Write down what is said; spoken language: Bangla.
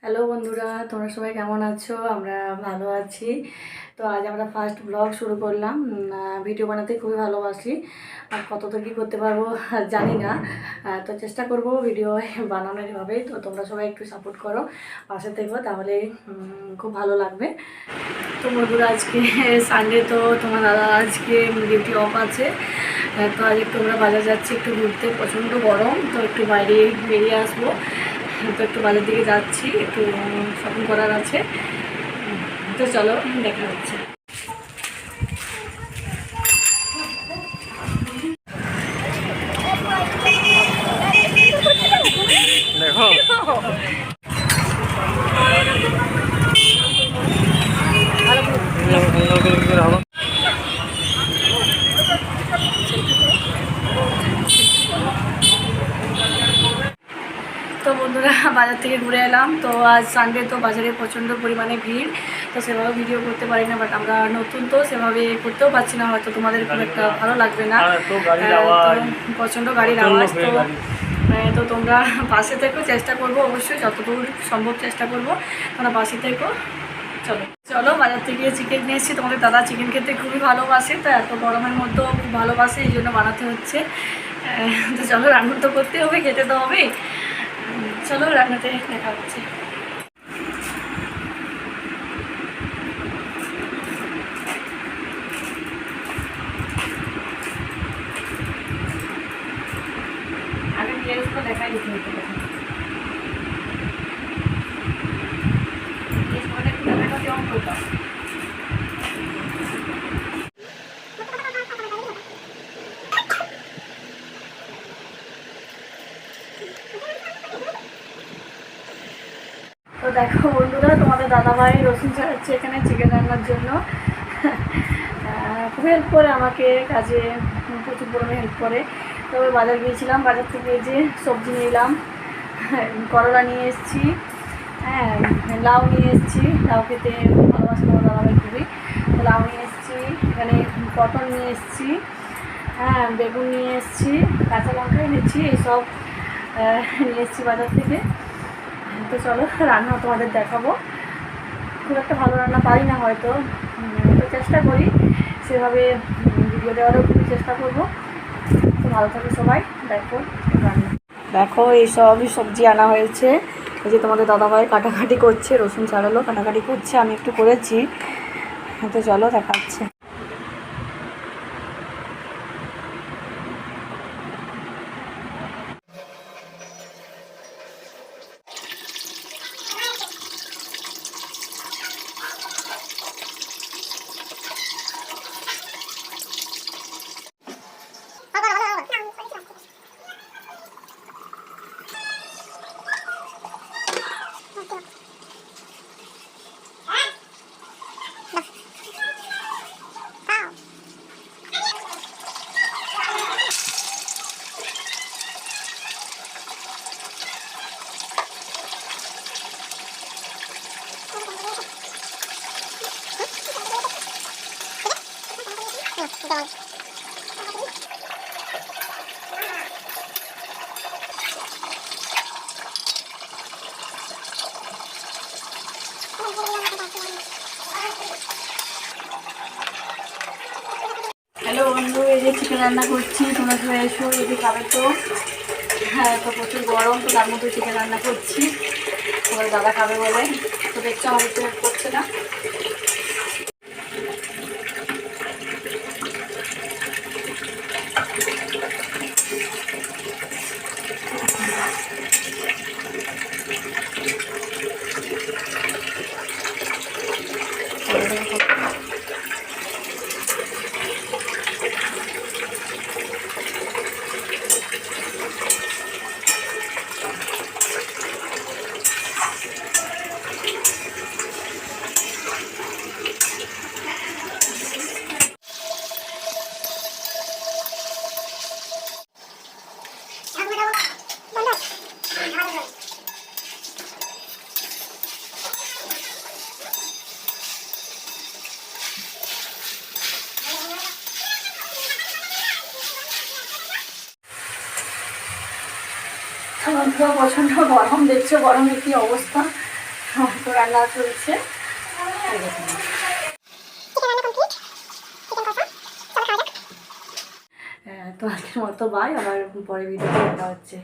হ্যালো বন্ধুরা, তোমরা সবাই কেমন আছো? আমরা ভালো আছি। তো আজ আমরা ফার্স্ট ব্লগ শুরু করলাম। ভিডিও বানাতে খুবই ভালোবাসি, আর কত তো কী করতে পারবো জানি না। তো চেষ্টা করব ভিডিও বানানোর এভাবেই। তো তোমরা সবাই একটু সাপোর্ট করো, পাশে থেকো, তাহলে খুব ভালো লাগবে। তো বন্ধুরা, আজকে সানডে, তো তোমার দাদা আজকে ডিউটি অফ আছে। তো আজ একটু আমরা বাজার যাচ্ছি একটু ঘুরতে, প্রচণ্ড গরম, তো একটু বাইরে বেরিয়ে আসবো। তো একটু বাজার দিকে যাচ্ছি, একটু শপিং করার আছে। তো চলো, দেখা হচ্ছে। দেখো তো বন্ধুরা, বাজার থেকে ঘুরে এলাম। তো আজ সানডে, তো বাজারে প্রচণ্ড পরিমাণে ভিড়, তো সেভাবে ভিডিও করতে পারি না। বাট আমরা নতুন, তো সেভাবে করতেও পারছি না, হয়তো তোমাদের খুব একটা ভালো লাগবে না। তো প্রচণ্ড গাড়ির আওয়াজ। তো তোমরা পাশে থেকো, চেষ্টা করবো অবশ্যই যতদূর সম্ভব চেষ্টা করবো, তোমরা পাশে থেকো। চলো চলো, বাজার থেকে চিকেন নিয়ে এসেছি। তোমাদের দাদা চিকেন খেতে খুবই ভালোবাসে, তো এত গরমের মধ্যেও খুব ভালোবাসে, এই জন্য বানাতে হচ্ছে। তো চলো, রান্না তো করতে হবে, খেতে তো হবে। চলো, রান্নাতে দেখা হচ্ছে। আগে পেঁয়াজগুলো দেখাই দিতে হতো, ক্যামেরাটা অন করতাম। তো দেখো বন্ধুরা, তোমাদের দাদাভাই রসুন ছাড়াচ্ছে এখানে চিকেন রান্নার জন্য। খুব হেল্প করে আমাকে কাজে, প্রচুর পরিমাণে হেল্প করে। তবে বাজার গিয়েছিলাম, বাজার থেকে যে সবজি নিলাম, করলা নিয়ে এসেছি, হ্যাঁ, লাউ নিয়ে এসেছি। লাউ খেতে ভালোবাসি তোমার দাদাভাই খুবই। তো লাউ নিয়ে এসেছি, এখানে পটল নিয়ে এসেছি, হ্যাঁ, বেগুন নিয়ে এসেছি, কাঁচা লঙ্কা এনেছি, এইসব নিয়ে এসেছি বাজার থেকে। তো চলো, রান্না তোমাদের দেখাবো। খুব একটা ভালো রান্না পারি না হয়তো, তো চেষ্টা করি সেভাবে ভিডিও দেওয়ারও খুবই চেষ্টা করবো। তো ভালো থাকো সবাই, দেখো রান্না। দেখো, এই সবই সবজি আনা হয়েছে। এই যে তোমাদের দাদাভাই কাটাকাটি করছে, রসুন ছাড়ালো, কাটাকাটি করছে, আমি একটু করেছি। তো চলো, দেখাচ্ছে। হ্যালো বন্ধু, এই যে চিকেন রান্না করছি, তোমরা সবাই এসো, এই যে খাবে তো। হ্যাঁ, তো প্রচুর গরম, তো তার মধ্যে চিকেন রান্না করছি, তোমার দাদা খাবে বলে। তো দেখছো আমাদের তো হেল্প করছে না। বন্ধুরা, প্রচণ্ড গরম, দেখছো গরমের কী অবস্থা। তো রান্না চলছে। তো আজকের মতো বাই, আবার পরে ভিডিওতে দেখা হচ্ছে।